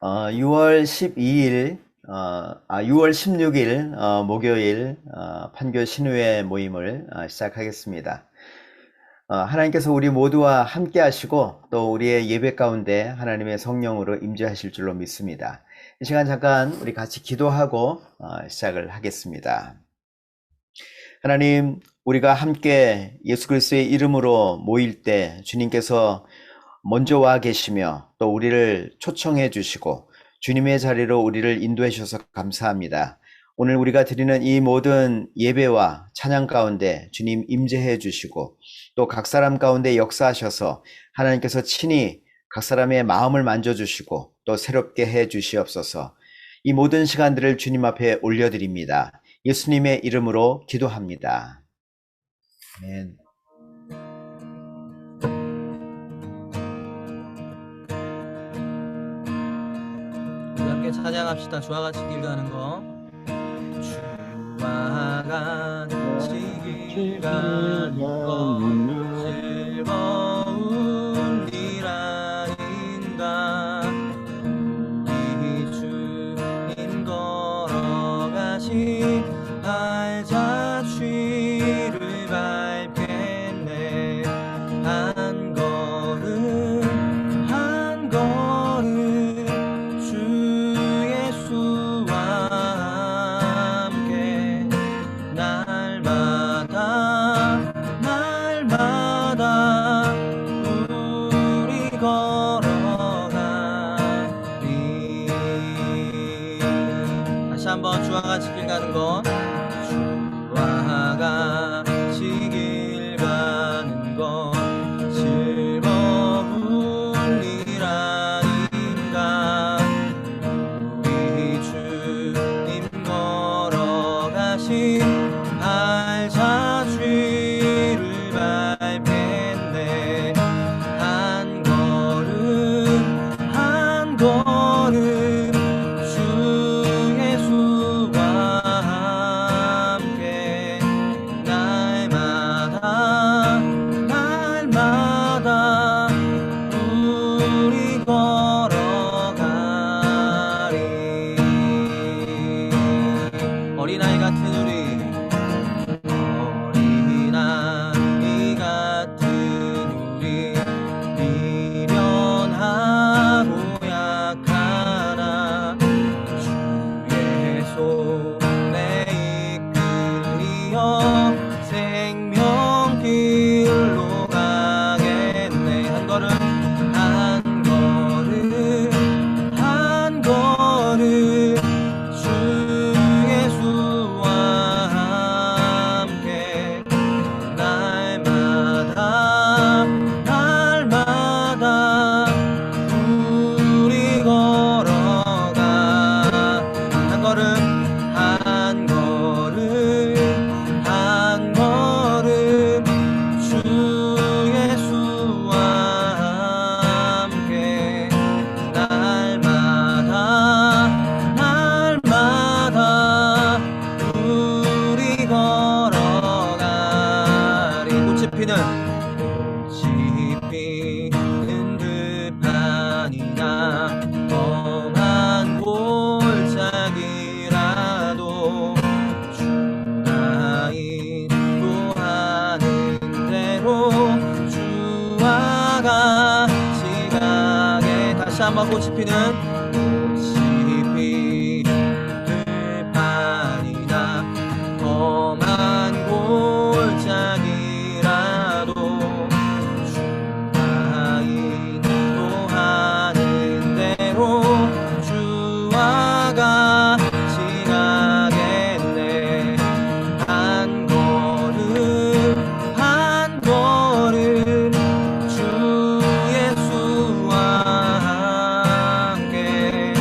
6월 12일, 6월 16일, 목요일, 판교 신우회 모임을 시작하겠습니다. 하나님께서 우리 모두와 함께 하시고 또 우리의 예배 가운데 하나님의 성령으로 임재하실 줄로 믿습니다. 이 시간 잠깐 우리 같이 기도하고 시작을 하겠습니다. 하나님, 우리가 함께 예수 그리스도의 이름으로 모일 때 주님께서 먼저 와 계시며 또 우리를 초청해 주시고 주님의 자리로 우리를 인도해 주셔서 감사합니다. 오늘 우리가 드리는 이 모든 예배와 찬양 가운데 주님 임재해 주시고 또 각 사람 가운데 역사하셔서 하나님께서 친히 각 사람의 마음을 만져주시고 또 새롭게 해 주시옵소서. 이 모든 시간들을 주님 앞에 올려드립니다. 예수님의 이름으로 기도합니다. 아멘. 함께 찬양합시다. 주와 같이 길 가는 거. 주와 같이 길 가는 거 즐거운 일 아닌가. 우리 주님 걸어가신 발자취를 밟겠네. 한 걸음 한 걸음 주 예수와 함께 날마다 날마다 우리 걸어가리. 다시 한번 주와 같이 길 가는 것. 주와 같이 길 가는 것 즐거운 일 아닌가. 우리 주님 걸어가신 발자취를 밟겠네. 한 걸음 한 걸음 주 예수와 함께 날마다 날마다 우리 걸어가리. 어린아이 같은 우리, 어린아이 같은 우리, 미련하고 약하나 주의 손에 이끌리어 생명길로 가겠네. 한 걸음 한 걸음 한 걸음 주 예수와 함께 날마다 날마다 우리 걸어가. 한 걸음 한 걸음 한 걸음 주 예수와 함께 날마다 날마다 우리 걸어가리. 꽃이 피는 들판이나 험한 골짜기라도 주가 인도하는 대로 주와 같이 가게. 다시 한번 꽃이 피는 들판이나 험한 골짜기라도 주가 인도하는 대로 주와 같이 가겠네. 한 걸음 한 걸음 주 예수와 함께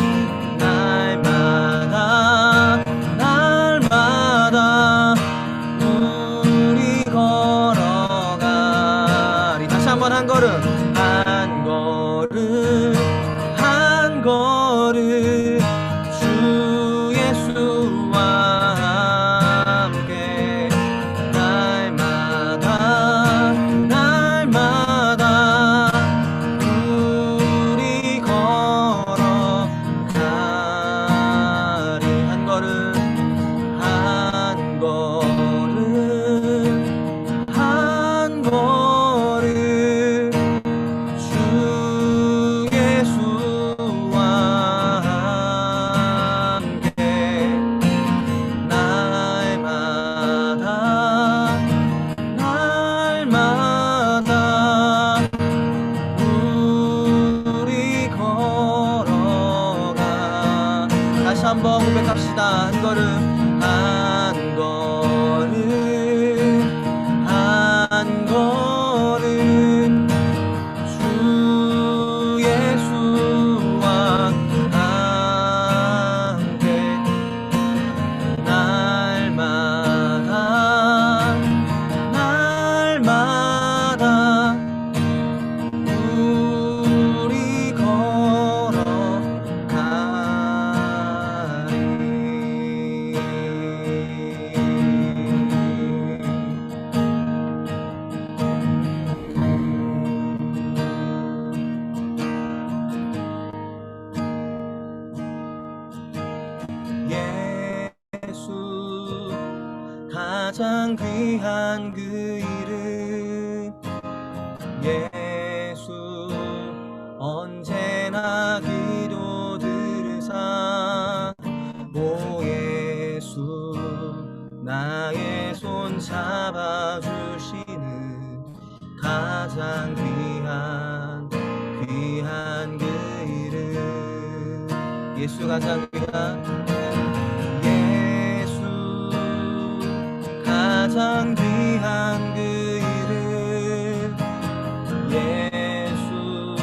고백합시다. 한 걸음 한 걸음 한 걸음 주 예수와 함께 날마다 날마다 우리 예수 가장 귀한 그 이름 예수 언제나 기도 들으사 오 예수 나의 손 잡아주시는 가장 귀한 그 이름 예수 가장 귀한 예수 가장 귀한 그 이름 예수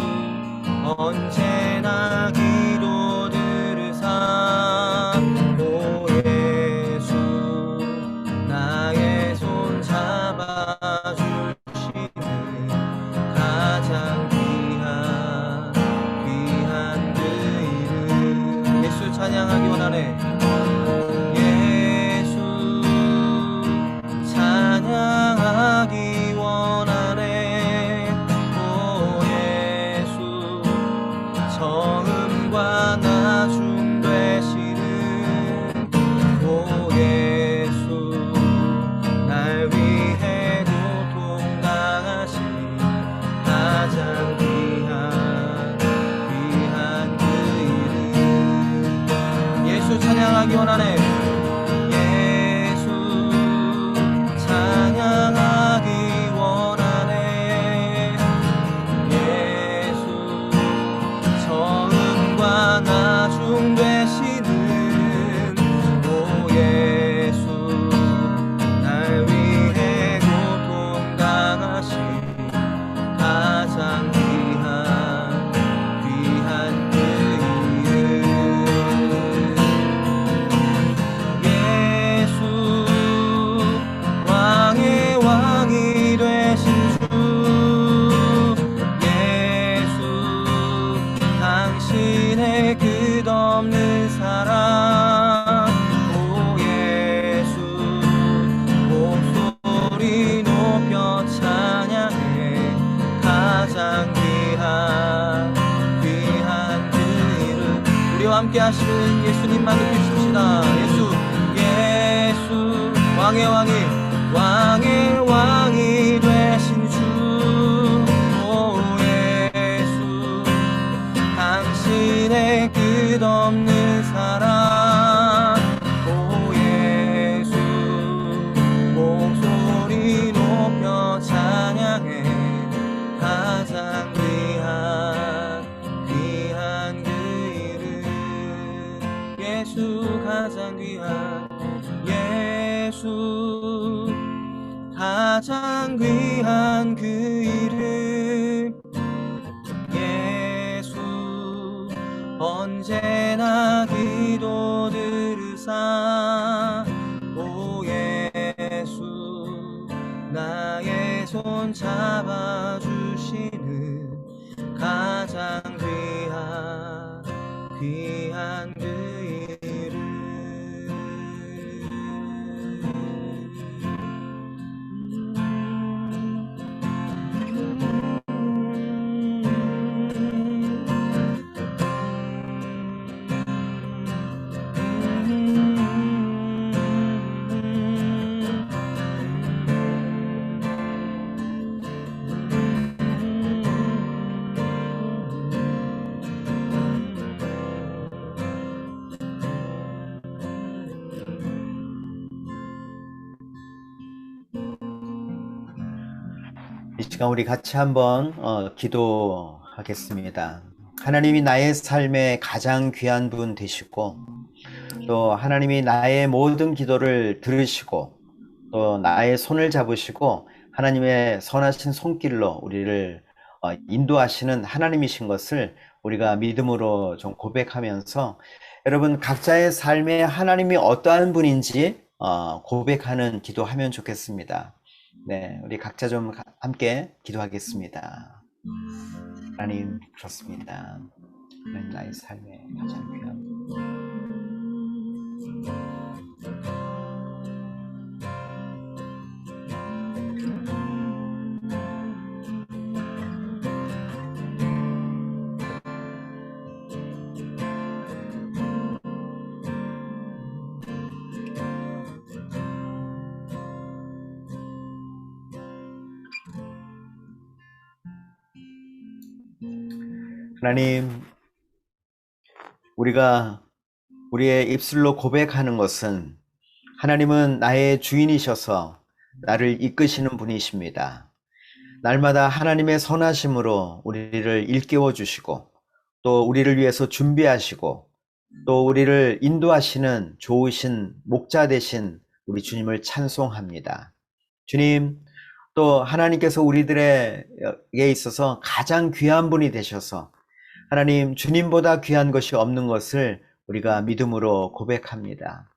언제나 기도 들으사 오 예수 나의 손 잡아주시는 가장 귀한 그 이름 예수 찬양하기 원하네 예수 찬양하기 원하네 오 예수 처음과 나중 되시는 오 예수 날 위해 고통당하신 가장 귀한 그 이름 예수 찬양하기 원하네 예수 찬양하기 원하네 예수 처음과 나중 되시는 오 예수 날 위해 고통당하신 가장 귀한 그 이름 예수 왕의 왕이 되신 주 예수 당신의 끝없는 사랑 오 예수 목소리 높여 찬양해 가장 귀한 그 이름 우리와 함께 하시는 예수님만 높이십시다 예수 왕의 왕이 되신 주 오 예수 당신의 끝없는 사랑 오 예수 목소리 높여 찬양해 가장 귀한 그 이름 예수 가장 귀한 예수 가장 귀한 그 이름 예수 언제나 기도 들으사 오 예수 나의 손 잡아주시는 가장 귀한 그 이름 이 시간 우리 같이 한번 기도하겠습니다. 하나님이 나의 삶에 가장 귀한 분 되시고 또 하나님이 나의 모든 기도를 들으시고 또 나의 손을 잡으시고 하나님의 선하신 손길로 우리를 인도하시는 하나님이신 것을 우리가 믿음으로 좀 고백하면서 여러분 각자의 삶에 하나님이 어떠한 분인지 고백하는 기도하면 좋겠습니다. 네, 우리 각자 좀 함께 기도하겠습니다. 하나님, 그렇습니다. 하나님, 나의 삶에 가장 귀한 하나님, 우리가 우리의 입술로 고백하는 것은 하나님은 나의 주인이셔서 나를 이끄시는 분이십니다. 날마다 하나님의 선하심으로 우리를 일깨워 주시고 또 우리를 위해서 준비하시고 또 우리를 인도하시는 좋으신 목자 되신 우리 주님을 찬송합니다. 주님, 또 하나님께서 우리들에게 있어서 가장 귀한 분이 되셔서 하나님, 주님보다 귀한 것이 없는 것을 우리가 믿음으로 고백합니다.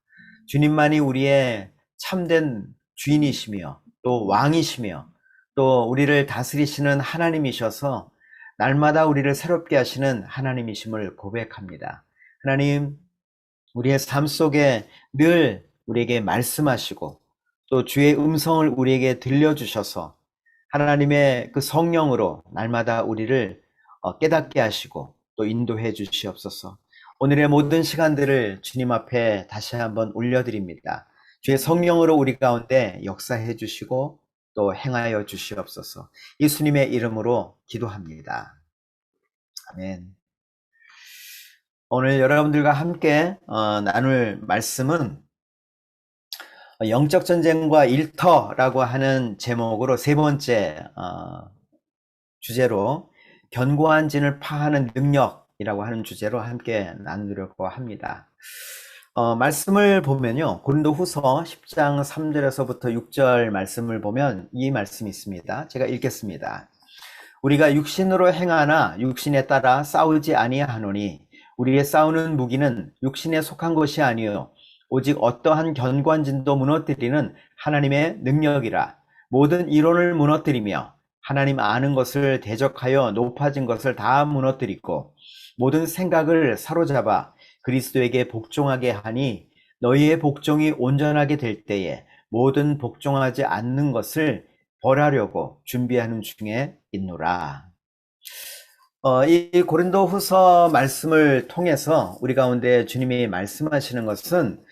주님만이 우리의 참된 주인이시며 또 왕이시며 또 우리를 다스리시는 하나님이셔서 날마다 우리를 새롭게 하시는 하나님이심을 고백합니다. 하나님, 우리의 삶 속에 늘 우리에게 말씀하시고 또 주의 음성을 우리에게 들려주셔서 하나님의 그 성령으로 날마다 우리를 깨닫게 하시고 또 인도해 주시옵소서. 오늘의 모든 시간들을 주님 앞에 다시 한번 올려드립니다. 주의 성령으로 우리 가운데 역사해 주시고 또 행하여 주시옵소서. 예수님의 이름으로 기도합니다. 아멘. 오늘 여러분들과 함께 나눌 말씀은 영적 전쟁과 일터라고 하는 제목으로 세 번째 주제로 견고한 진을 파하는 능력이라고 하는 주제로 함께 나누려고 합니다. 말씀을 보면요, 고린도후서 10장 3절에서부터 6절 말씀을 보면 이 말씀이 있습니다. 제가 읽겠습니다. 우리가 육신으로 행하나 육신에 따라 싸우지 아니하노니 우리의 싸우는 무기는 육신에 속한 것이 아니요 오직 어떠한 견고한진도 무너뜨리는 하나님의 능력이라. 모든 이론을 무너뜨리며 하나님 아는 것을 대적하여 높아진 것을 다 무너뜨리고 모든 생각을 사로잡아 그리스도에게 복종하게 하니 너희의 복종이 온전하게 될 때에 모든 복종하지 않는 것을 벌하려고 준비하는 중에 있노라. 이 고린도후서 말씀을 통해서 우리 가운데 주님이 말씀하시는 것은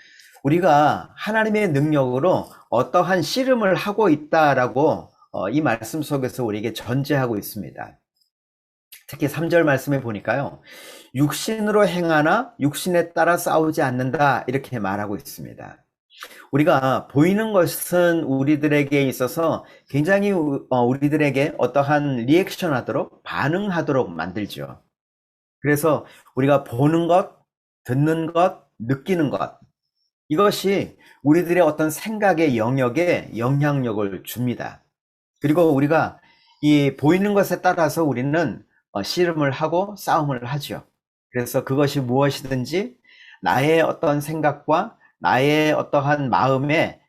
우리가 하나님의 능력으로 어떠한 씨름을 하고 있다라고 이 말씀 속에서 우리에게 전제하고 있습니다. 특히 3절 말씀에 보니까요, 육신으로 행하나 육신에 따라 싸우지 않는다 이렇게 말하고 있습니다. 우리가 보이는 것은 우리들에게 있어서 굉장히 우리들에게 어떠한 리액션 하도록 반응하도록 만들죠. 그래서 우리가 보는 것, 듣는 것, 느끼는 것, 이것이 우리들의 어떤 생각의 영역에 영향력을 줍니다. 그리고 우리가 이 보이는 것에 따라서 우리는 씨름을 하고 싸움을 하죠. 그래서 그것이 무엇이든지 나의 어떤 생각과 나의 어떠한 마음에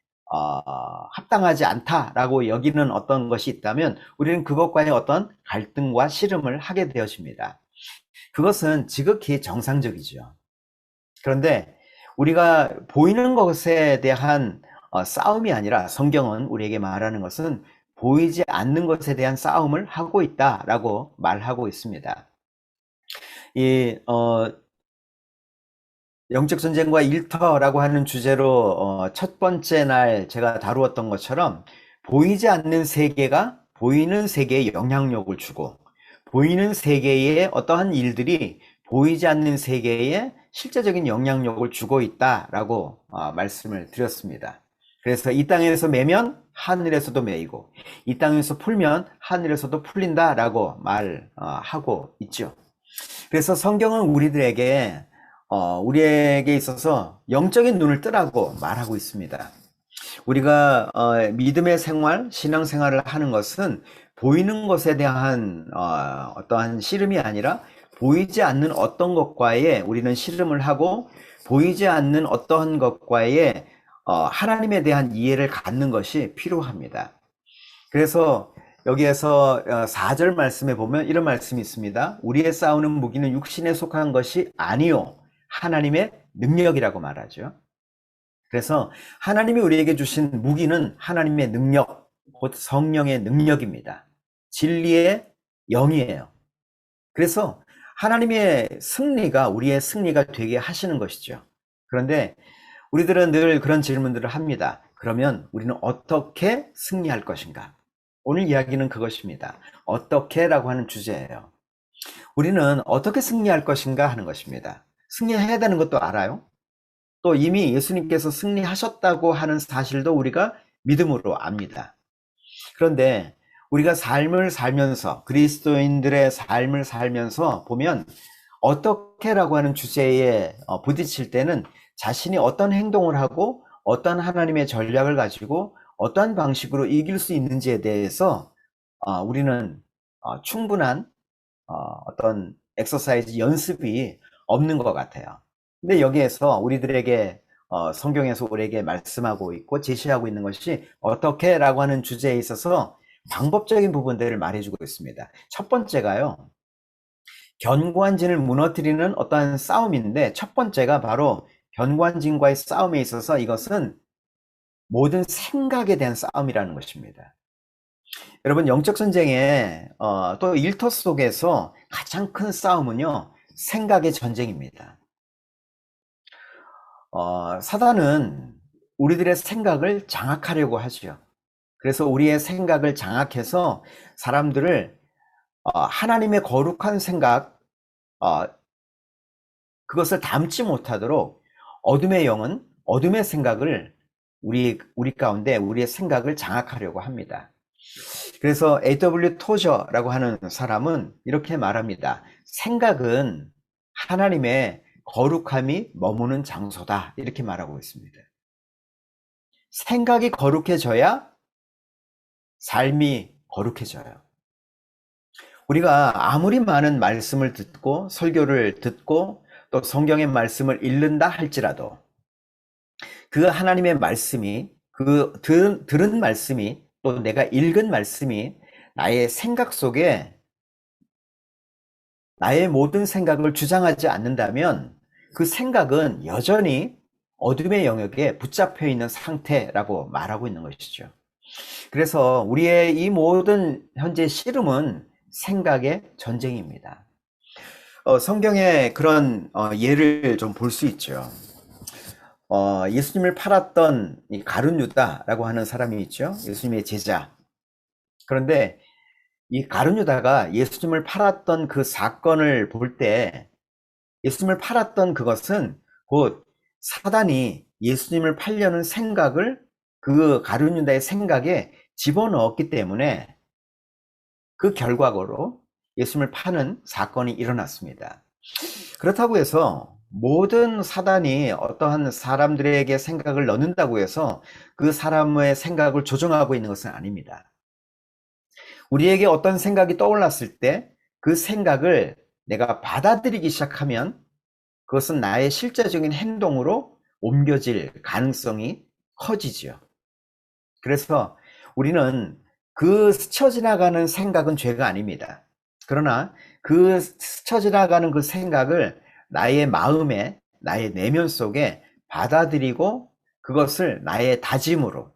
합당하지 않다라고 여기는 어떤 것이 있다면 우리는 그것과의 어떤 갈등과 씨름을 하게 되어집니다. 그것은 지극히 정상적이죠. 그런데 우리가 보이는 것에 대한 싸움이 아니라 성경은 우리에게 말하는 것은 보이지 않는 것에 대한 싸움을 하고 있다라고 말하고 있습니다. 이 영적 전쟁과 일터라고 하는 주제로 첫 번째 날 제가 다루었던 것처럼 보이지 않는 세계가 보이는 세계에 영향력을 주고 보이는 세계의 어떠한 일들이 보이지 않는 세계에 실제적인 영향력을 주고 있다라고 말씀을 드렸습니다. 그래서 이 땅에서 매면 하늘에서도 매이고 이 땅에서 풀면 하늘에서도 풀린다라고 말하고 있죠. 그래서 성경은 우리들에게 우리에게 있어서 영적인 눈을 뜨라고 말하고 있습니다. 우리가 믿음의 생활, 신앙생활을 하는 것은 보이는 것에 대한 어떠한 씨름이 아니라 보이지 않는 어떤 것과의 우리는 씨름을 하고 보이지 않는 어떠한 것과의 하나님에 대한 이해를 갖는 것이 필요합니다. 그래서 여기에서 4절 말씀에 보면 이런 말씀이 있습니다. 우리의 싸우는 무기는 육신에 속한 것이 아니요 하나님의 능력이라고 말하죠. 그래서 하나님이 우리에게 주신 무기는 하나님의 능력, 곧 성령의 능력입니다. 진리의 영이에요. 그래서 하나님의 승리가 우리의 승리가 되게 하시는 것이죠. 그런데 우리들은 늘 그런 질문들을 합니다. 그러면 우리는 어떻게 승리할 것인가? 오늘 이야기는 그것입니다. 어떻게라고 하는 주제예요. 우리는 어떻게 승리할 것인가 하는 것입니다. 승리해야 되는 것도 알아요. 또 이미 예수님께서 승리하셨다고 하는 사실도 우리가 믿음으로 압니다. 그런데 우리가 삶을 살면서 그리스도인들의 삶을 살면서 보면 어떻게라고 하는 주제에 부딪힐 때는 자신이 어떤 행동을 하고 어떤 하나님의 전략을 가지고 어떠한 방식으로 이길 수 있는지에 대해서 우리는 충분한 어떤 엑서사이즈 연습이 없는 것 같아요. 근데 여기에서 우리들에게 성경에서 우리에게 말씀하고 있고 제시하고 있는 것이 어떻게 라고 하는 주제에 있어서 방법적인 부분들을 말해주고 있습니다. 첫 번째가요, 견고한 진을 무너뜨리는 어떠한 싸움인데, 첫 번째가 바로 견고한 진과의 싸움에 있어서 이것은 모든 생각에 대한 싸움이라는 것입니다. 여러분, 영적 전쟁에 또 일터 속에서 가장 큰 싸움은요, 생각의 전쟁입니다. 사단은 우리들의 생각을 장악하려고 하죠. 그래서 우리의 생각을 장악해서 사람들을 하나님의 거룩한 생각, 그것을 담지 못하도록 어둠의 영은 어둠의 생각을 우리 가운데 우리의 생각을 장악하려고 합니다. 그래서 A.W. 토저라고 하는 사람은 이렇게 말합니다. 생각은 하나님의 거룩함이 머무는 장소다, 이렇게 말하고 있습니다. 생각이 거룩해져야 삶이 거룩해져요. 우리가 아무리 많은 말씀을 듣고 설교를 듣고 또 성경의 말씀을 읽는다 할지라도 그 하나님의 말씀이, 그 들은 말씀이, 또 내가 읽은 말씀이 나의 생각 속에 나의 모든 생각을 주장하지 않는다면 그 생각은 여전히 어둠의 영역에 붙잡혀 있는 상태라고 말하고 있는 것이죠. 그래서 우리의 이 모든 현재 씨름은 생각의 전쟁입니다. 성경에 그런 예를 좀 볼 수 있죠. 예수님을 팔았던 이 가룟 유다라고 하는 사람이 있죠. 예수님의 제자. 그런데 이 가룟 유다가 예수님을 팔았던 그 사건을 볼 때 예수님을 팔았던 그것은 곧 사단이 예수님을 팔려는 생각을 그 가룟 유다의 생각에 집어넣었기 때문에 그 결과로 예수님을 파는 사건이 일어났습니다. 그렇다고 해서 모든 사단이 어떠한 사람들에게 생각을 넣는다고 해서 그 사람의 생각을 조종하고 있는 것은 아닙니다. 우리에게 어떤 생각이 떠올랐을 때 그 생각을 내가 받아들이기 시작하면 그것은 나의 실제적인 행동으로 옮겨질 가능성이 커지죠. 그래서 우리는 그 스쳐 지나가는 생각은 죄가 아닙니다. 그러나 그 스쳐 지나가는 그 생각을 나의 마음에, 나의 내면 속에 받아들이고 그것을 나의 다짐으로,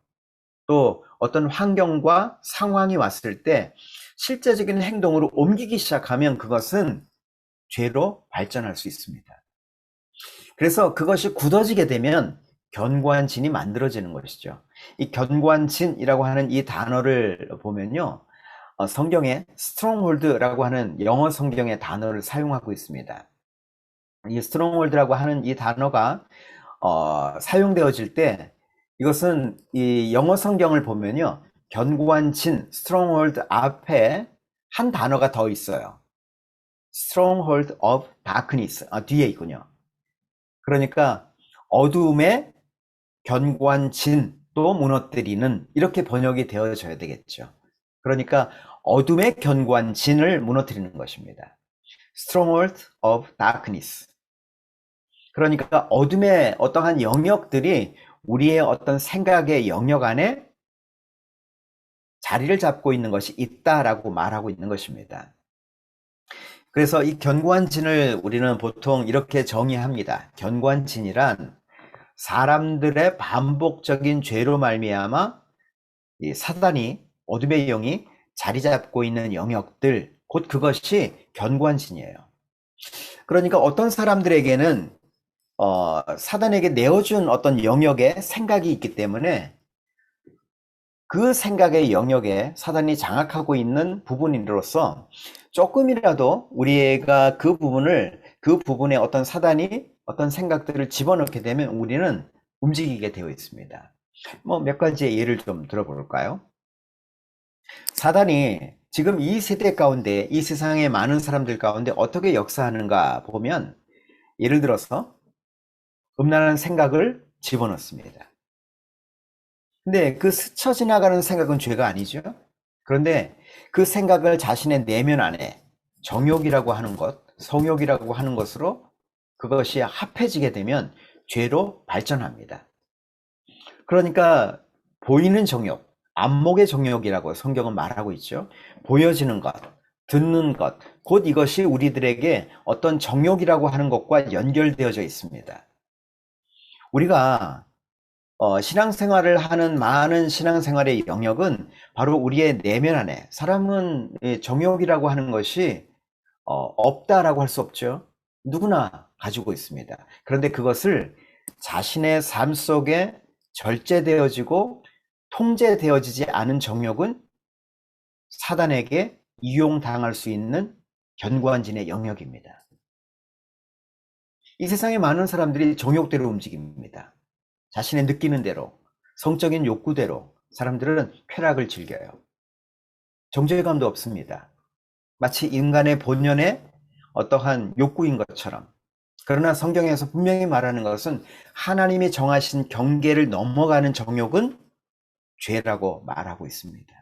또 어떤 환경과 상황이 왔을 때 실제적인 행동으로 옮기기 시작하면 그것은 죄로 발전할 수 있습니다. 그래서 그것이 굳어지게 되면 견고한 진이 만들어지는 것이죠. 이 견고한 진이라고 하는 이 단어를 보면요, 성경에 stronghold라고 하는 영어 성경의 단어를 사용하고 있습니다. 이 stronghold라고 하는 이 단어가 사용되어질 때 이것은 이 영어 성경을 보면요, 견고한 진, stronghold 앞에 한 단어가 더 있어요. stronghold of darkness, 뒤에 있군요. 그러니까 어둠의 견고한 진도 무너뜨리는, 이렇게 번역이 되어져야 되겠죠. 그러니까 어둠의 견고한 진을 무너뜨리는 것입니다. Stronghold of darkness. 그러니까 어둠의 어떠한 영역들이 우리의 어떤 생각의 영역 안에 자리를 잡고 있는 것이 있다라고 말하고 있는 것입니다. 그래서 이 견고한 진을 우리는 보통 이렇게 정의합니다. 견고한 진이란 사람들의 반복적인 죄로 말미암아 이 사단이, 어둠의 영이 자리 잡고 있는 영역들, 곧 그것이 견고한 진이에요. 그러니까 어떤 사람들에게는 사단에게 내어준 어떤 영역에 생각이 있기 때문에 그 생각의 영역에 사단이 장악하고 있는 부분으로서 조금이라도 우리가 그 부분에 어떤 사단이 어떤 생각들을 집어넣게 되면 우리는 움직이게 되어 있습니다. 뭐 몇 가지의 예를 좀 들어볼까요? 사단이 지금 이 세대 가운데, 이 세상의 많은 사람들 가운데 어떻게 역사하는가 보면, 예를 들어서 음란한 생각을 집어넣습니다. 근데 그 스쳐 지나가는 생각은 죄가 아니죠. 그런데 그 생각을 자신의 내면 안에 정욕이라고 하는 것, 성욕이라고 하는 것으로 그것이 합해지게 되면 죄로 발전합니다. 그러니까 보이는 정욕, 안목의 정욕이라고 성경은 말하고 있죠. 보여지는 것, 듣는 것, 곧 이것이 우리들에게 어떤 정욕이라고 하는 것과 연결되어져 있습니다. 우리가 신앙생활을 하는 많은 신앙생활의 영역은 바로 우리의 내면 안에, 사람은 정욕이라고 하는 것이 없다라고 할 수 없죠. 누구나 가지고 있습니다. 그런데 그것을 자신의 삶 속에 절제되어지고 통제되어지지 않은 정욕은 사단에게 이용당할 수 있는 견고한 진의 영역입니다. 이 세상에 많은 사람들이 정욕대로 움직입니다. 자신의 느끼는 대로, 성적인 욕구대로 사람들은 쾌락을 즐겨요. 정죄감도 없습니다. 마치 인간의 본연의 어떠한 욕구인 것처럼. 그러나 성경에서 분명히 말하는 것은 하나님이 정하신 경계를 넘어가는 정욕은 죄라고 말하고 있습니다.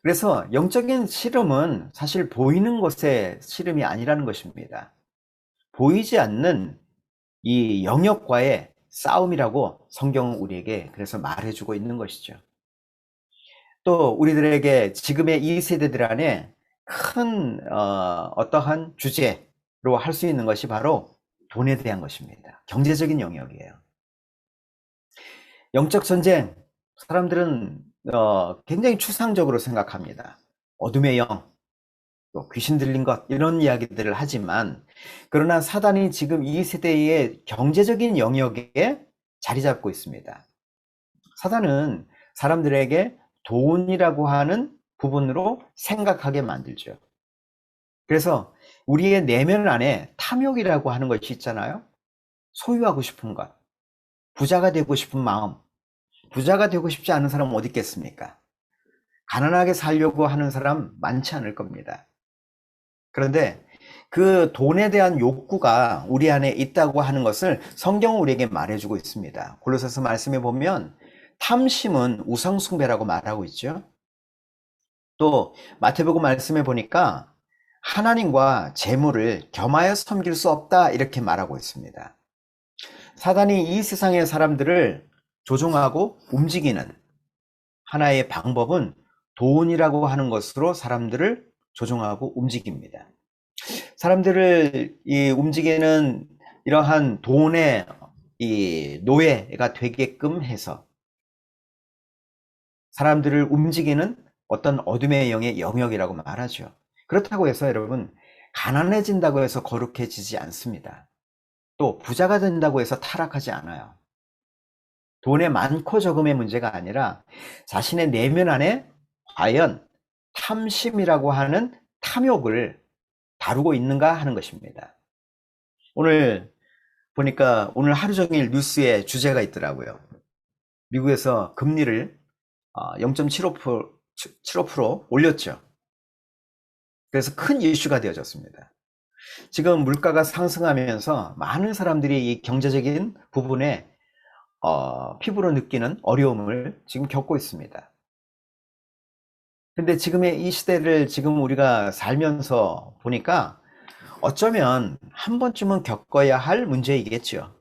그래서 영적인 씨름은 사실 보이는 것의 씨름이 아니라는 것입니다. 보이지 않는 이 영역과의 싸움이라고 성경은 우리에게 그래서 말해주고 있는 것이죠. 또 우리들에게 지금의 이 세대들 안에 큰 어떠한 주제로 할 수 있는 것이 바로 돈에 대한 것입니다. 경제적인 영역이에요. 영적 전쟁, 사람들은 굉장히 추상적으로 생각합니다. 어둠의 영, 또 귀신 들린 것, 이런 이야기들을 하지만, 그러나 사단이 지금 이 세대의 경제적인 영역에 자리 잡고 있습니다. 사단은 사람들에게 돈이라고 하는 부분으로 생각하게 만들죠. 그래서 우리의 내면 안에 탐욕이라고 하는 것이 있잖아요. 소유하고 싶은 것, 부자가 되고 싶은 마음. 부자가 되고 싶지 않은 사람은 어디 있겠습니까? 가난하게 살려고 하는 사람 많지 않을 겁니다. 그런데 그 돈에 대한 욕구가 우리 안에 있다고 하는 것을 성경은 우리에게 말해주고 있습니다. 골로새서 말씀에 보면 탐심은 우상숭배라고 말하고 있죠. 또 마태복음 말씀에 보니까 하나님과 재물을 겸하여 섬길 수 없다, 이렇게 말하고 있습니다. 사단이 이 세상의 사람들을 조종하고 움직이는 하나의 방법은 돈이라고 하는 것으로 사람들을 조종하고 움직입니다. 사람들을 움직이는 이러한 돈의 이 노예가 되게끔 해서 사람들을 움직이는 어떤 어둠의 영의 영역이라고 말하죠. 그렇다고 해서 여러분, 가난해진다고 해서 거룩해지지 않습니다. 또 부자가 된다고 해서 타락하지 않아요. 돈의 많고 적음의 문제가 아니라 자신의 내면 안에 과연 탐심이라고 하는 탐욕을 다루고 있는가 하는 것입니다. 오늘 보니까 오늘 하루 종일 뉴스에 주제가 있더라고요. 미국에서 금리를 0.75% 올렸죠. 그래서 큰 이슈가 되어졌습니다. 지금 물가가 상승하면서 많은 사람들이 이 경제적인 부분에 피부로 느끼는 어려움을 지금 겪고 있습니다. 근데 지금의 이 시대를 지금 우리가 살면서 보니까 어쩌면 한 번쯤은 겪어야 할 문제이겠죠.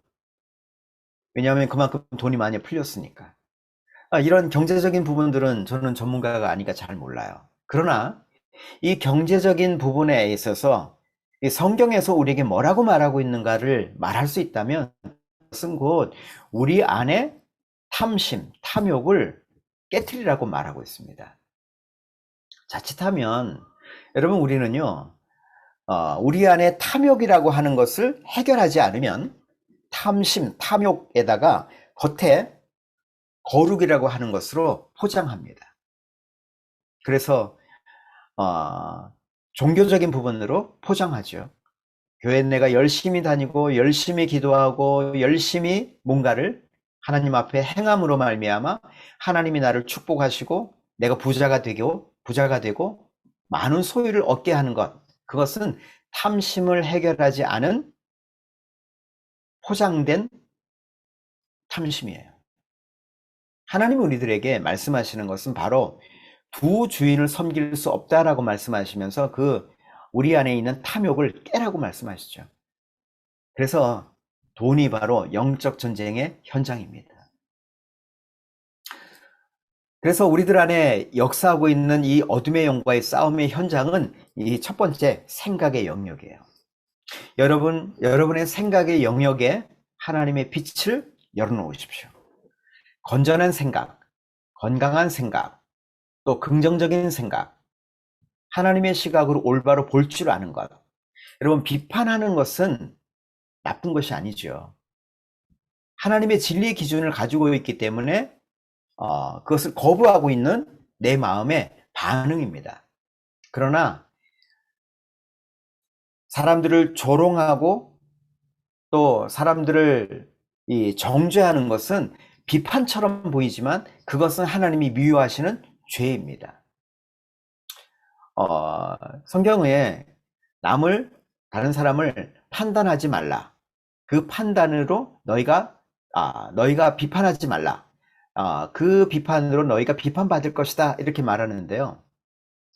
왜냐하면 그만큼 돈이 많이 풀렸으니까. 이런 경제적인 부분들은 저는 전문가가 아니까 잘 몰라요. 그러나 이 경제적인 부분에 있어서 이 성경에서 우리에게 뭐라고 말하고 있는가를 말할 수 있다면 그것은 곧 우리 안에 탐심, 탐욕을 깨트리라고 말하고 있습니다. 자칫하면 여러분 우리는요 우리 안에 탐욕이라고 하는 것을 해결하지 않으면 탐심, 탐욕에다가 겉에 거룩이라고 하는 것으로 포장합니다. 그래서 종교적인 부분으로 포장하죠. 교회 내가 열심히 다니고 열심히 기도하고 열심히 뭔가를 하나님 앞에 행함으로 말미암아 하나님이 나를 축복하시고 내가 부자가 되고 많은 소유를 얻게 하는 것, 그것은 탐심을 해결하지 않은 포장된 탐심이에요. 하나님이 우리들에게 말씀하시는 것은 바로 두 주인을 섬길 수 없다라고 말씀하시면서 우리 안에 있는 탐욕을 깨라고 말씀하시죠. 그래서 돈이 바로 영적 전쟁의 현장입니다. 그래서 우리들 안에 역사하고 있는 이 어둠의 영과의 싸움의 현장은 이 첫 번째 생각의 영역이에요. 여러분의 생각의 영역에 하나님의 빛을 열어놓으십시오. 건전한 생각, 건강한 생각, 또 긍정적인 생각, 하나님의 시각으로 올바로 볼 줄 아는 것. 여러분, 비판하는 것은 나쁜 것이 아니죠. 하나님의 진리의 기준을 가지고 있기 때문에 그것을 거부하고 있는 내 마음의 반응입니다. 그러나 사람들을 조롱하고 또 사람들을 정죄하는 것은 비판처럼 보이지만 그것은 하나님이 미워하시는 죄입니다. 성경에 다른 사람을 판단하지 말라. 그 판단으로 너희가 비판하지 말라. 그 비판으로 너희가 비판받을 것이다. 이렇게 말하는데요.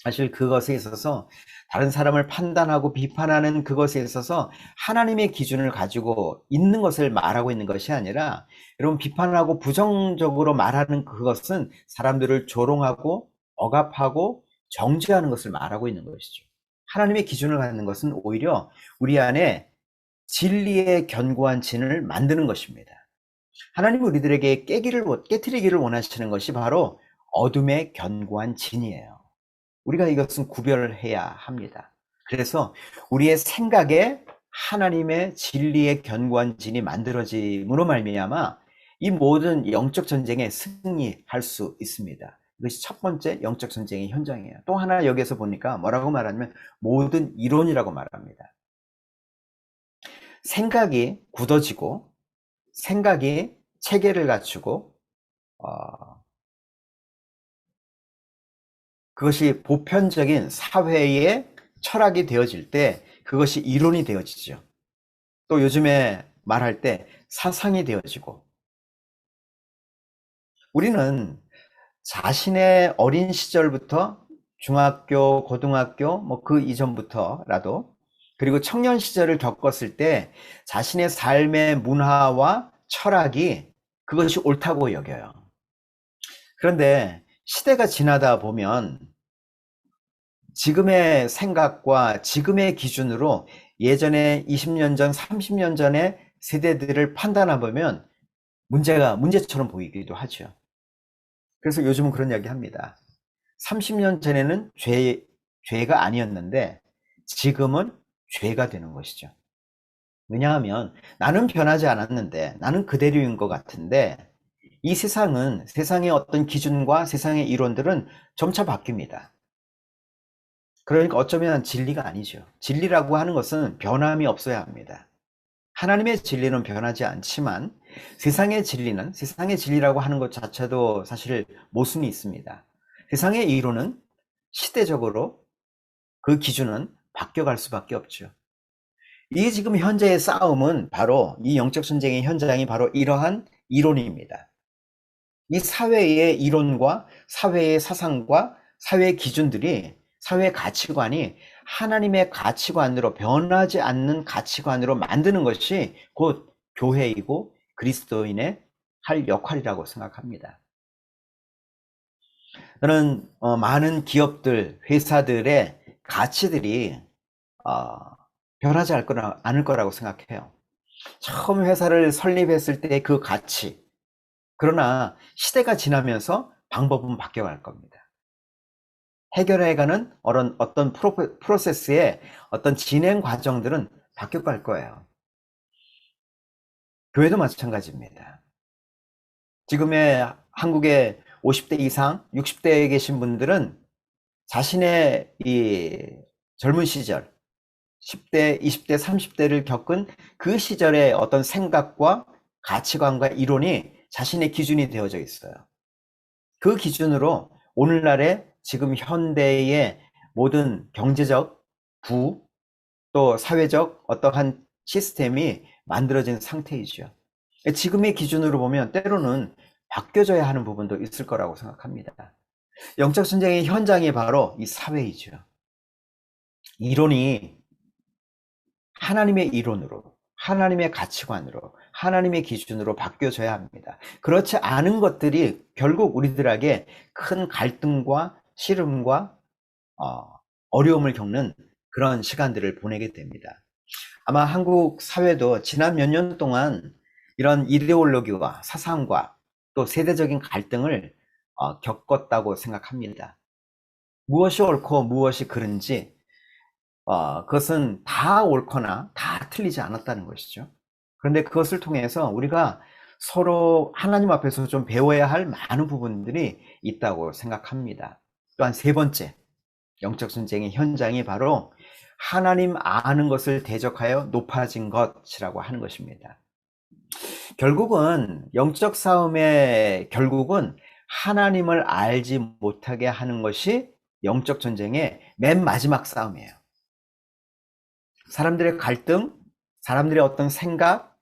사실 그것에 있어서 다른 사람을 판단하고 비판하는 그것에 있어서 하나님의 기준을 가지고 있는 것을 말하고 있는 것이 아니라, 여러분, 비판하고 부정적으로 말하는 그것은 사람들을 조롱하고 억압하고 정죄하는 것을 말하고 있는 것이죠. 하나님의 기준을 갖는 것은 오히려 우리 안에 진리의 견고한 진을 만드는 것입니다. 하나님은 우리들에게 깨트리기를 원하시는 것이 바로 어둠의 견고한 진이에요. 우리가 이것은 구별해야 합니다. 그래서 우리의 생각에 하나님의 진리의 견고한 진이 만들어짐으로 말미암아 이 모든 영적 전쟁에 승리할 수 있습니다. 이것이 첫 번째 영적 전쟁의 현장이에요. 또 하나 여기에서 보니까 뭐라고 말하냐면 모든 이론이라고 말합니다. 생각이 굳어지고 생각이 체계를 갖추고 그것이 보편적인 사회의 철학이 되어질 때 그것이 이론이 되어지죠. 또 요즘에 말할 때 사상이 되어지고, 우리는 자신의 어린 시절부터 중학교, 고등학교, 그 이전부터라도, 그리고 청년 시절을 겪었을 때 자신의 삶의 문화와 철학이 그것이 옳다고 여겨요. 그런데 시대가 지나다 보면 지금의 생각과 지금의 기준으로 예전에 20년 전, 30년 전의 세대들을 판단해 보면 문제처럼 보이기도 하죠. 그래서 요즘은 그런 이야기 합니다. 30년 전에는 죄가 아니었는데 지금은 죄가 되는 것이죠. 왜냐하면 나는 변하지 않았는데, 나는 그대로인 것 같은데, 이 세상의 어떤 기준과 세상의 이론들은 점차 바뀝니다. 그러니까 어쩌면 진리가 아니죠. 진리라고 하는 것은 변함이 없어야 합니다. 하나님의 진리는 변하지 않지만 세상의 진리라고 하는 것 자체도 사실 모순이 있습니다. 세상의 이론은 시대적으로 그 기준은 바뀌어갈 수밖에 없죠. 이 지금 현재의 싸움은 바로 이 영적 전쟁의 현장이 바로 이러한 이론입니다. 이 사회의 이론과 사회의 사상과 사회의 기준들이, 사회의 가치관이 하나님의 가치관으로, 변하지 않는 가치관으로 만드는 것이 곧 교회이고 그리스도인의 할 역할이라고 생각합니다. 저는 많은 기업들, 회사들의 가치들이 변하지 않을 거라고 생각해요. 처음 회사를 설립했을 때 그 가치, 그러나 시대가 지나면서 방법은 바뀌어갈 겁니다. 해결해가는 어떤 프로세스의 어떤 진행 과정들은 바뀌어갈 거예요. 교회도 마찬가지입니다. 지금의 한국의 50대 이상, 60대에 계신 분들은 자신의 이 젊은 시절, 10대, 20대, 30대를 겪은 그 시절의 어떤 생각과 가치관과 이론이 자신의 기준이 되어져 있어요. 그 기준으로 오늘날의 지금 현대의 모든 경제적 또 사회적 어떠한 시스템이 만들어진 상태이죠. 지금의 기준으로 보면 때로는 바뀌어져야 하는 부분도 있을 거라고 생각합니다. 영적 전쟁의 현장이 바로 이 사회이죠. 이론이 하나님의 이론으로, 하나님의 가치관으로, 하나님의 기준으로 바뀌어져야 합니다. 그렇지 않은 것들이 결국 우리들에게 큰 갈등과 시름과 어려움을 겪는 그런 시간들을 보내게 됩니다. 아마 한국 사회도 지난 몇 년 동안 이런 이데올로기와 사상과 또 세대적인 갈등을 겪었다고 생각합니다. 무엇이 옳고 무엇이 그른지 그것은 다 옳거나 다 틀리지 않았다는 것이죠. 그런데 그것을 통해서 우리가 서로 하나님 앞에서 좀 배워야 할 많은 부분들이 있다고 생각합니다. 또한 세 번째, 영적 전쟁의 현장이 바로 하나님 아는 것을 대적하여 높아진 것이라고 하는 것입니다. 결국은 영적 싸움의 결국은 하나님을 알지 못하게 하는 것이 영적 전쟁의 맨 마지막 싸움이에요. 사람들의 갈등, 사람들의 어떤 생각,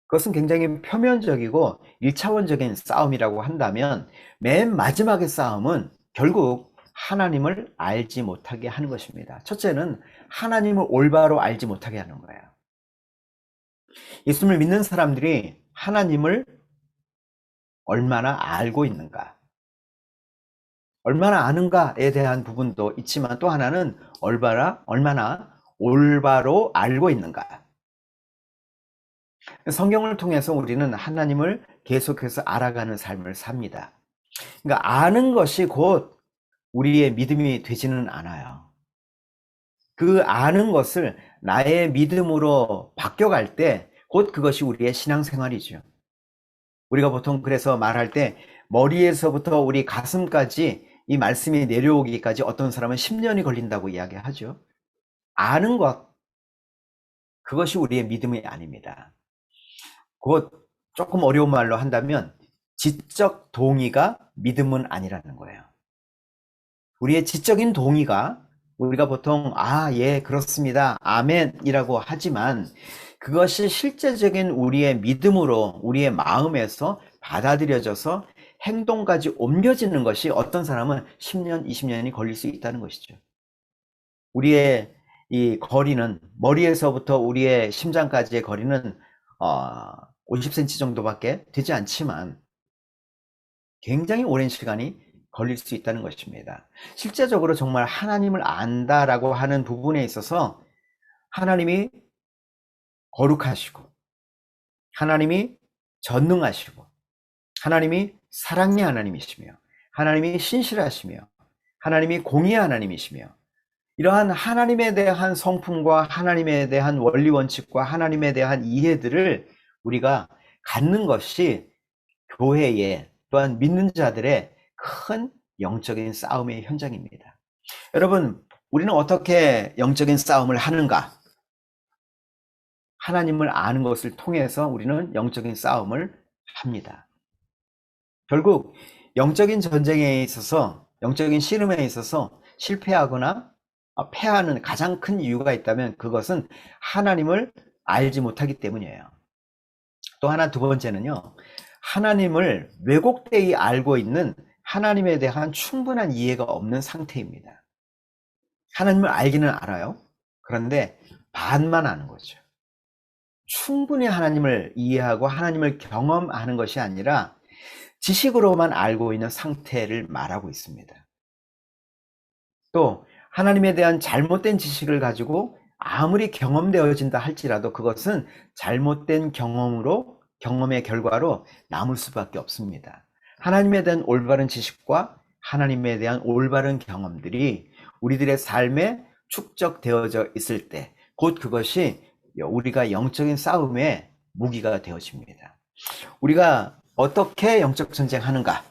그것은 굉장히 표면적이고 1차원적인 싸움이라고 한다면 맨 마지막의 싸움은 결국 하나님을 알지 못하게 하는 것입니다. 첫째는 하나님을 올바로 알지 못하게 하는 거예요. 예수님을 믿는 사람들이 하나님을 얼마나 알고 있는가, 얼마나 아는가에 대한 부분도 있지만 또 하나는 얼마나 올바로 알고 있는가. 성경을 통해서 우리는 하나님을 계속해서 알아가는 삶을 삽니다. 그러니까 아는 것이 곧 우리의 믿음이 되지는 않아요. 그 아는 것을 나의 믿음으로 바뀌어갈 때 곧 그것이 우리의 신앙생활이죠. 우리가 보통 그래서 말할 때 머리에서부터 우리 가슴까지 이 말씀이 내려오기까지 어떤 사람은 10년이 걸린다고 이야기하죠. 아는 것, 그것이 우리의 믿음이 아닙니다. 곧 조금 어려운 말로 한다면 지적 동의가 믿음은 아니라는 거예요. 우리의 지적인 동의가 우리가 보통 예, 그렇습니다, 아멘이라고 하지만 그것이 실제적인 우리의 믿음으로 우리의 마음에서 받아들여져서 행동까지 옮겨지는 것이 어떤 사람은 10년, 20년이 걸릴 수 있다는 것이죠. 우리의 이 거리는 머리에서부터 우리의 심장까지의 거리는 50cm 정도밖에 되지 않지만 굉장히 오랜 시간이 걸릴 수 있다는 것입니다. 실제적으로 정말 하나님을 안다라고 하는 부분에 있어서 하나님이 거룩하시고 하나님이 전능하시고 하나님이 사랑의 하나님이시며 하나님이 신실하시며 하나님이 공의의 하나님이시며 이러한 하나님에 대한 성품과 하나님에 대한 원리 원칙과 하나님에 대한 이해들을 우리가 갖는 것이 교회의 또한 믿는 자들의 큰 영적인 싸움의 현장입니다. 여러분, 우리는 어떻게 영적인 싸움을 하는가? 하나님을 아는 것을 통해서 우리는 영적인 싸움을 합니다. 결국 영적인 전쟁에 있어서, 영적인 씨름에 있어서 실패하거나 패하는 가장 큰 이유가 있다면 그것은 하나님을 알지 못하기 때문이에요. 또 하나 두 번째는요. 하나님을 왜곡되이 알고 있는 하나님에 대한 충분한 이해가 없는 상태입니다. 하나님을 알기는 알아요. 그런데 반만 아는 거죠. 충분히 하나님을 이해하고 하나님을 경험하는 것이 아니라 지식으로만 알고 있는 상태를 말하고 있습니다. 또 하나님에 대한 잘못된 지식을 가지고 아무리 경험되어진다 할지라도 그것은 잘못된 경험의 결과로 남을 수밖에 없습니다. 하나님에 대한 올바른 지식과 하나님에 대한 올바른 경험들이 우리들의 삶에 축적되어져 있을 때 곧 그것이 우리가 영적인 싸움의 무기가 되어집니다. 우리가 어떻게 영적 전쟁하는가?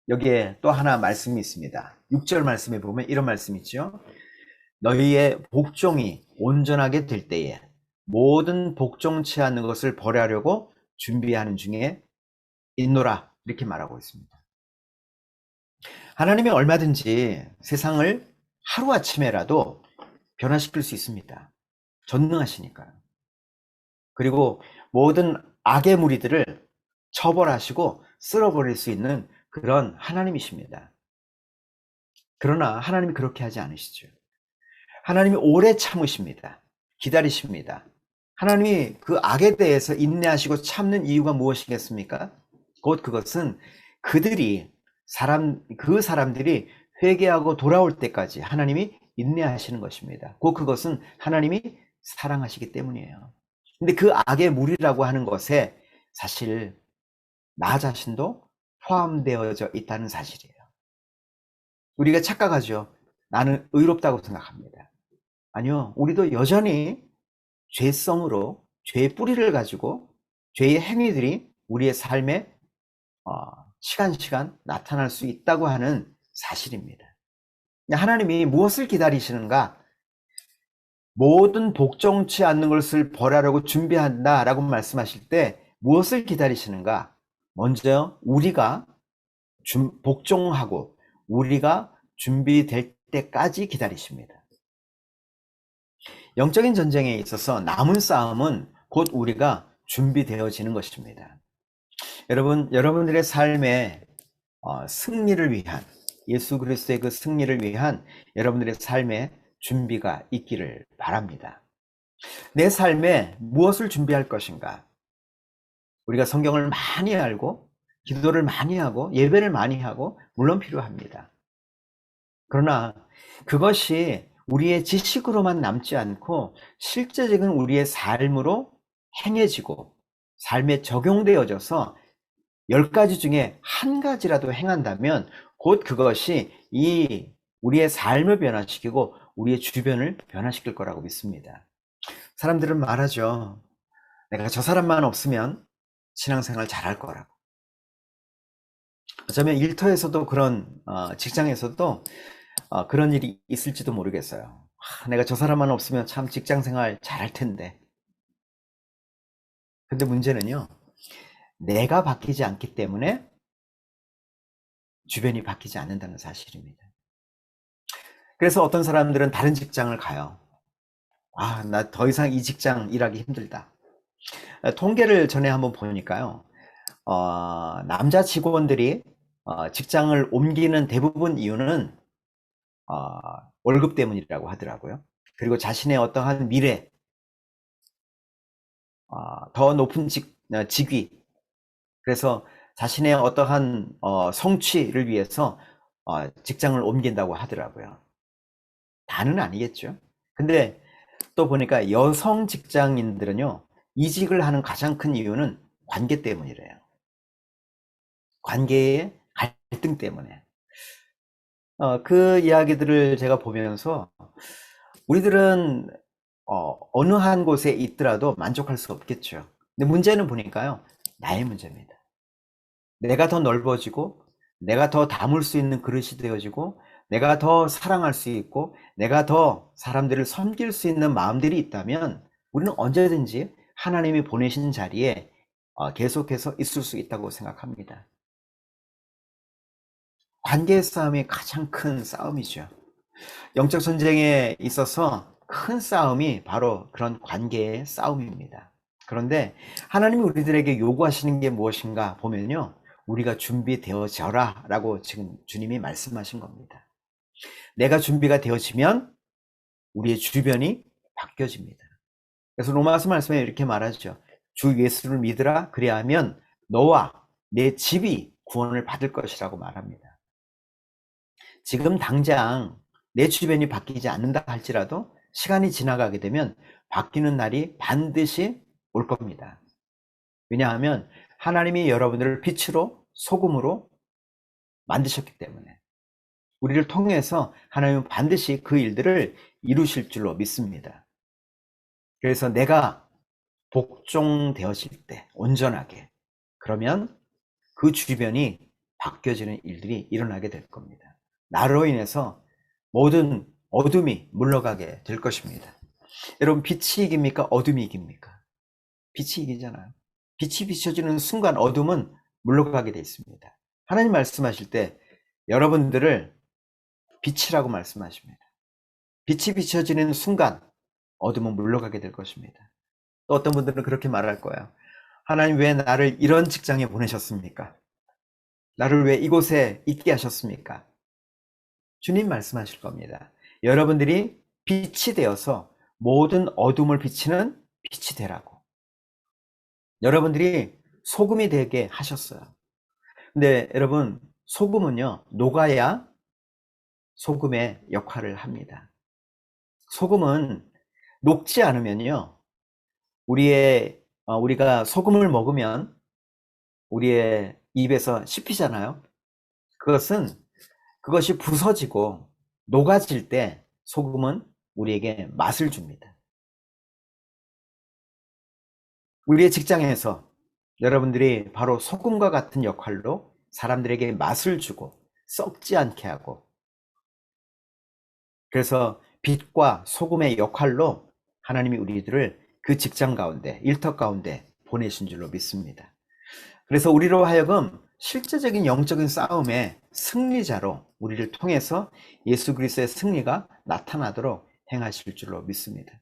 여기에 또 하나 말씀이 있습니다. 6절 말씀에 보면 이런 말씀이 있죠. 너희의 복종이 온전하게 될 때에 모든 복종치 않는 것을 벌하려고 준비하는 중에 있노라, 이렇게 말하고 있습니다. 하나님이 얼마든지 세상을 하루아침에라도 변화시킬 수 있습니다. 전능하시니까요. 그리고 모든 악의 무리들을 처벌하시고 쓸어버릴 수 있는 그런 하나님이십니다. 그러나 하나님이 그렇게 하지 않으시죠. 하나님이 오래 참으십니다. 기다리십니다. 하나님이 그 악에 대해서 인내하시고 참는 이유가 무엇이겠습니까? 곧 그것은 그 사람들이 회개하고 돌아올 때까지 하나님이 인내하시는 것입니다. 곧 그것은 하나님이 사랑하시기 때문이에요. 근데 그 악의 무리라고 하는 것에 사실 나 자신도 포함되어져 있다는 사실이에요. 우리가 착각하죠. 나는 의롭다고 생각합니다. 아니요, 우리도 여전히 죄성으로 죄의 뿌리를 가지고 죄의 행위들이 우리의 삶에 시간 나타날 수 있다고 하는 사실입니다. 하나님이 무엇을 기다리시는가? 모든 복종치 않는 것을 벌하려고 준비한다 라고 말씀하실 때 무엇을 기다리시는가? 먼저 우리가 복종하고 우리가 준비될 때까지 기다리십니다. 영적인 전쟁에 있어서 남은 싸움은 곧 우리가 준비되어지는 것입니다. 여러분들의 삶의 승리를 위한, 예수 그리스도의 그 승리를 위한 여러분들의 삶의 준비가 있기를 바랍니다. 내 삶에 무엇을 준비할 것인가? 우리가 성경을 많이 알고 기도를 많이 하고 예배를 많이 하고 물론 필요합니다. 그러나 그것이 우리의 지식으로만 남지 않고 실제적인 우리의 삶으로 행해지고 삶에 적용되어져서 10가지 중에 한 가지라도 행한다면 곧 그것이 우리의 삶을 변화시키고 우리의 주변을 변화시킬 거라고 믿습니다. 사람들은 말하죠. 내가 저 사람만 없으면 신앙생활 잘할 거라고. 어쩌면 일터에서도 직장에서도 그런 일이 있을지도 모르겠어요. 내가 저 사람만 없으면 참 직장생활 잘할 텐데. 근데 문제는요. 내가 바뀌지 않기 때문에 주변이 바뀌지 않는다는 사실입니다. 그래서 어떤 사람들은 다른 직장을 가요. 나 더 이상 이 직장 일하기 힘들다. 통계를 전에 한번 보니까요. 남자 직원들이 직장을 옮기는 대부분 이유는 월급 때문이라고 하더라고요. 그리고 자신의 어떠한 미래, 더 높은 직위, 그래서 자신의 어떠한 성취를 위해서 직장을 옮긴다고 하더라고요. 다는 아니겠죠. 근데 또 보니까 여성 직장인들은요, 이직을 하는 가장 큰 이유는 관계 때문이래요. 관계의 갈등 때문에. 그 이야기들을 제가 보면서 우리들은 어느 한 곳에 있더라도 만족할 수 없겠죠. 근데 문제는 보니까요, 나의 문제입니다. 내가 더 넓어지고 내가 더 담을 수 있는 그릇이 되어지고 내가 더 사랑할 수 있고 내가 더 사람들을 섬길 수 있는 마음들이 있다면 우리는 언제든지 하나님이 보내신 자리에 계속해서 있을 수 있다고 생각합니다. 관계의 싸움이 가장 큰 싸움이죠. 영적 전쟁에 있어서 큰 싸움이 바로 그런 관계의 싸움입니다. 그런데 하나님이 우리들에게 요구하시는 게 무엇인가 보면요, 우리가 준비되어져라 라고 지금 주님이 말씀하신 겁니다. 내가 준비가 되어지면 우리의 주변이 바뀌어집니다. 그래서 로마서 말씀에 이렇게 말하죠. 주 예수를 믿으라, 그리하면 너와 내 집이 구원을 받을 것이라고 말합니다. 지금 당장 내 주변이 바뀌지 않는다 할지라도 시간이 지나가게 되면 바뀌는 날이 반드시 올 겁니다. 왜냐하면 하나님이 여러분들을 빛으로 소금으로 만드셨기 때문에 우리를 통해서 하나님은 반드시 그 일들을 이루실 줄로 믿습니다. 그래서 내가 복종되어질 때 온전하게, 그러면 그 주변이 바뀌어지는 일들이 일어나게 될 겁니다. 나로 인해서 모든 어둠이 물러가게 될 것입니다. 여러분, 빛이 이깁니까? 어둠이 이깁니까? 빛이 이기잖아요. 빛이 비춰지는 순간 어둠은 물러가게 되어 있습니다. 하나님 말씀하실 때 여러분들을 빛이라고 말씀하십니다. 빛이 비춰지는 순간 어둠은 물러가게 될 것입니다. 또 어떤 분들은 그렇게 말할 거예요. 하나님, 왜 나를 이런 직장에 보내셨습니까? 나를 왜 이곳에 있게 하셨습니까? 주님 말씀하실 겁니다. 여러분들이 빛이 되어서 모든 어둠을 비치는 빛이 되라고. 여러분들이 소금이 되게 하셨어요. 근데 여러분, 소금은요, 녹아야 소금의 역할을 합니다. 소금은 녹지 않으면요, 우리가 소금을 먹으면 우리의 입에서 씹히잖아요. 그것이 부서지고 녹아질 때 소금은 우리에게 맛을 줍니다. 우리의 직장에서 여러분들이 바로 소금과 같은 역할로 사람들에게 맛을 주고 썩지 않게 하고, 그래서 빛과 소금의 역할로 하나님이 우리들을 그 직장 가운데, 일터 가운데 보내신 줄로 믿습니다. 그래서 우리로 하여금 실제적인 영적인 싸움의 승리자로 우리를 통해서 예수 그리스도의 승리가 나타나도록 행하실 줄로 믿습니다.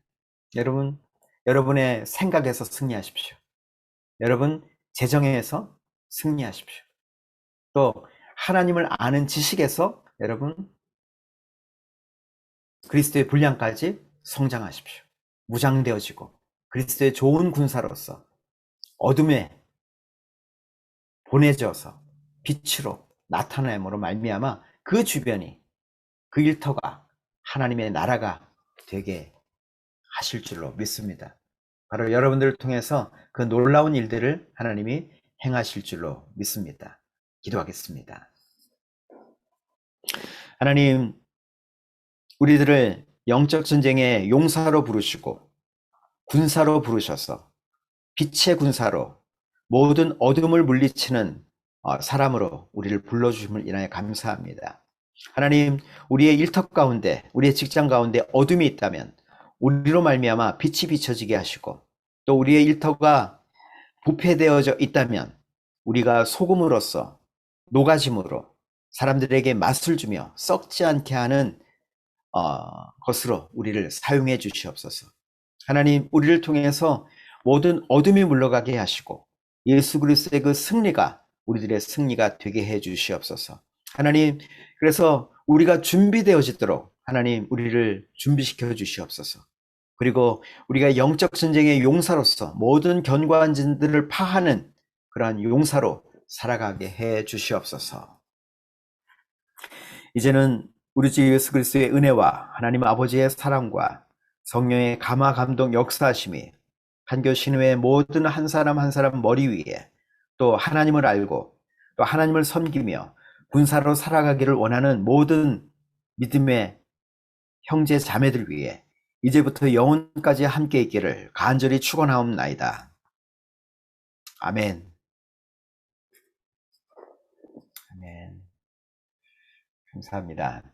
여러분, 여러분의 생각에서 승리하십시오. 여러분, 재정에서 승리하십시오. 또 하나님을 아는 지식에서 여러분 그리스도의 분량까지 성장하십시오. 무장되어지고 그리스도의 좋은 군사로서 어둠에 보내져서 빛으로 나타남으로 말미암아 그 주변이, 그 일터가 하나님의 나라가 되게 하실 줄로 믿습니다. 바로 여러분들을 통해서 그 놀라운 일들을 하나님이 행하실 줄로 믿습니다. 기도하겠습니다. 하나님, 우리들을 영적 전쟁의 용사로 부르시고 군사로 부르셔서 빛의 군사로 모든 어둠을 물리치는 사람으로 우리를 불러주심을 인하여 감사합니다. 하나님, 우리의 일터 가운데, 우리의 직장 가운데 어둠이 있다면 우리로 말미암아 빛이 비춰지게 하시고, 또 우리의 일터가 부패되어져 있다면 우리가 소금으로서 녹아짐으로 사람들에게 맛을 주며 썩지 않게 하는 것으로 우리를 사용해 주시옵소서. 하나님, 우리를 통해서 모든 어둠이 물러가게 하시고 예수 그리스도의 그 승리가 우리들의 승리가 되게 해 주시옵소서. 하나님, 그래서 우리가 준비되어지도록 하나님 우리를 준비시켜 주시옵소서. 그리고 우리가 영적 전쟁의 용사로서 모든 견고한진들을 파하는 그러한 용사로 살아가게 해 주시옵소서. 이제는 우리 주 예수 그리스도의 은혜와 하나님 아버지의 사랑과 성령의 감화 감동 역사하심이 한교신회의 모든 한 사람 한 사람 머리 위에, 또 하나님을 알고 또 하나님을 섬기며 군사로 살아가기를 원하는 모든 믿음의 형제 자매들 위해 이제부터 영원까지 함께 있기를 간절히 축원하옵나이다. 아멘. 아멘. 감사합니다.